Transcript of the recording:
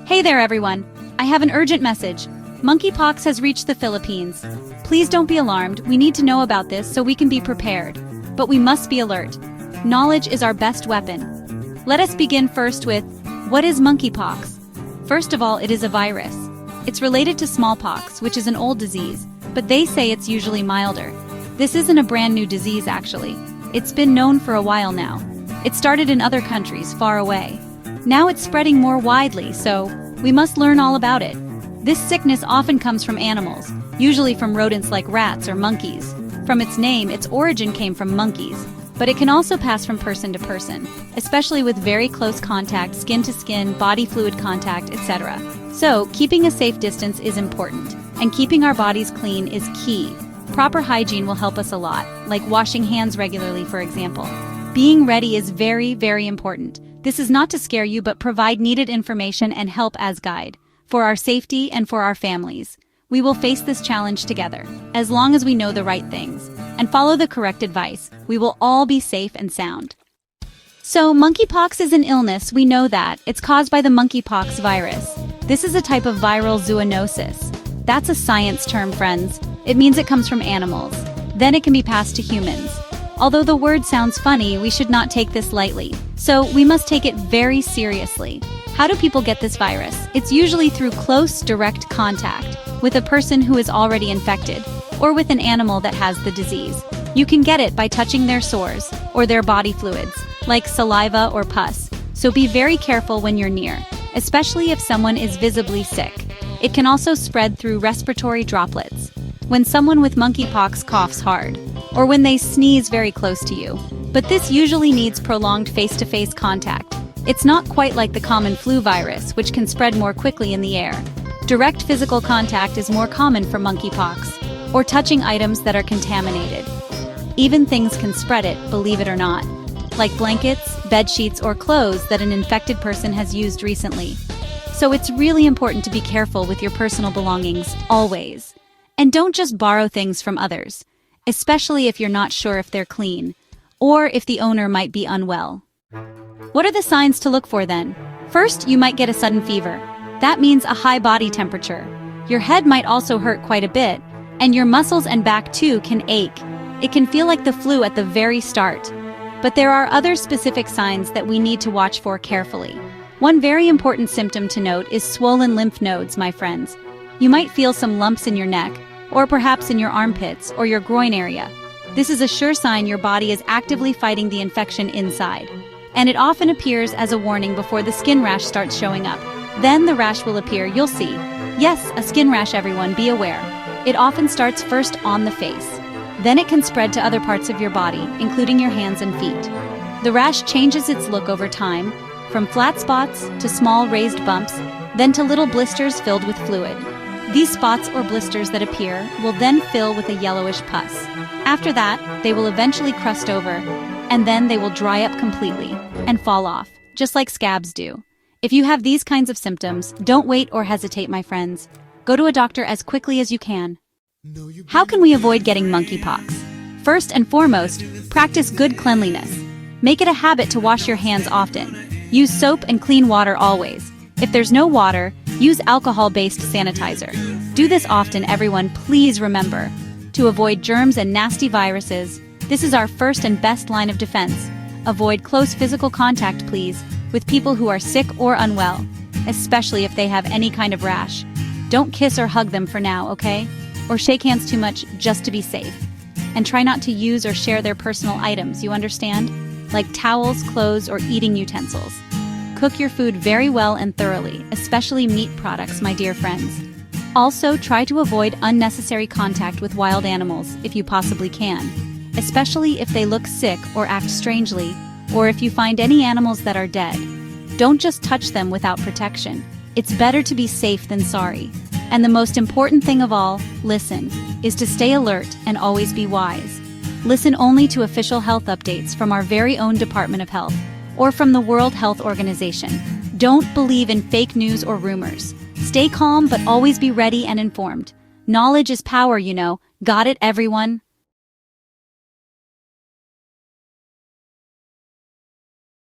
Hey there everyone! I have an urgent message. Monkeypox has reached the Philippines. Please don't be alarmed, we need to know about this so we can be prepared. But we must be alert. Knowledge is our best weapon. Let us begin first with, what is monkeypox? First of all, it is a virus. It's related to smallpox, which is an old disease, but they say it's usually milder. This isn't a brand new disease actually. It's been known for a while now. It started in other countries far away. Now it's spreading more widely, so we must learn all about it. This sickness often comes from animals, usually from rodents like rats or monkeys. From its name, its origin came from monkeys, but it can also pass from person to person, especially with very close contact, skin to skin, body fluid contact, etc. So, keeping a safe distance is important, and keeping our bodies clean is key. Proper hygiene will help us a lot, like washing hands regularly, for example. Being ready is very, very important. This is not to scare you but provide needed information and help as guide. For our safety and for our families. We will face this challenge together. As long as we know the right things and follow the correct advice, we will all be safe and sound. So, monkeypox is an illness, we know that. It's caused by the monkeypox virus. This is a type of viral zoonosis. That's a science term, friends. It means it comes from animals. Then it can be passed to humans. Although the word sounds funny, we should not take this lightly. So, we must take it very seriously. How do people get this virus? It's usually through close, direct contact with a person who is already infected, or with an animal that has the disease. You can get it by touching their sores, or their body fluids, like saliva or pus. So be very careful when you're near, especially if someone is visibly sick. It can also spread through respiratory droplets. When someone with monkeypox coughs hard, or when they sneeze very close to you. But this usually needs prolonged face-to-face contact. It's not quite like the common flu virus, which can spread more quickly in the air. Direct physical contact is more common for monkeypox, or touching items that are contaminated. Even things can spread it, believe it or not, like blankets, bed sheets, or clothes that an infected person has used recently. So it's really important to be careful with your personal belongings, always. And don't just borrow things from others, especially if you're not sure if they're clean, or if the owner might be unwell. What are the signs to look for then? First, you might get a sudden fever. That means a high body temperature. Your head might also hurt quite a bit, and your muscles and back too can ache. It can feel like the flu at the very start. But there are other specific signs that we need to watch for carefully. One very important symptom to note is swollen lymph nodes, my friends. You might feel some lumps in your neck, or perhaps in your armpits or your groin area. This is a sure sign your body is actively fighting the infection inside. And it often appears as a warning before the skin rash starts showing up. Then the rash will appear, you'll see. Yes, a skin rash, everyone, be aware. It often starts first on the face. Then it can spread to other parts of your body, including your hands and feet. The rash changes its look over time, from flat spots to small raised bumps, then to little blisters filled with fluid. These spots or blisters that appear will then fill with a yellowish pus. After that, they will eventually crust over, and then they will dry up completely and fall off, just like scabs do. If you have these kinds of symptoms, don't wait or hesitate, my friends. Go to a doctor as quickly as you can. How can we avoid getting monkeypox? First and foremost, practice good cleanliness. Make it a habit to wash your hands often. Use soap and clean water always. If there's no water, use alcohol-based sanitizer. Do this often, everyone, please remember. To avoid germs and nasty viruses, this is our first and best line of defense. Avoid close physical contact, please, with people who are sick or unwell, especially if they have any kind of rash. Don't kiss or hug them for now, okay? Or shake hands too much just to be safe. And try not to use or share their personal items, you understand? Like towels, clothes, or eating utensils. Cook your food very well and thoroughly, especially meat products, my dear friends. Also, try to avoid unnecessary contact with wild animals if you possibly can, especially if they look sick or act strangely, or if you find any animals that are dead. Don't just touch them without protection. It's better to be safe than sorry. And the most important thing of all, listen, is to stay alert and always be wise. Listen only to official health updates from our very own Department of Health, or from the World Health Organization. Don't believe in fake news or rumors. Stay calm but always be ready and informed. Knowledge is power, you know. Got it, everyone?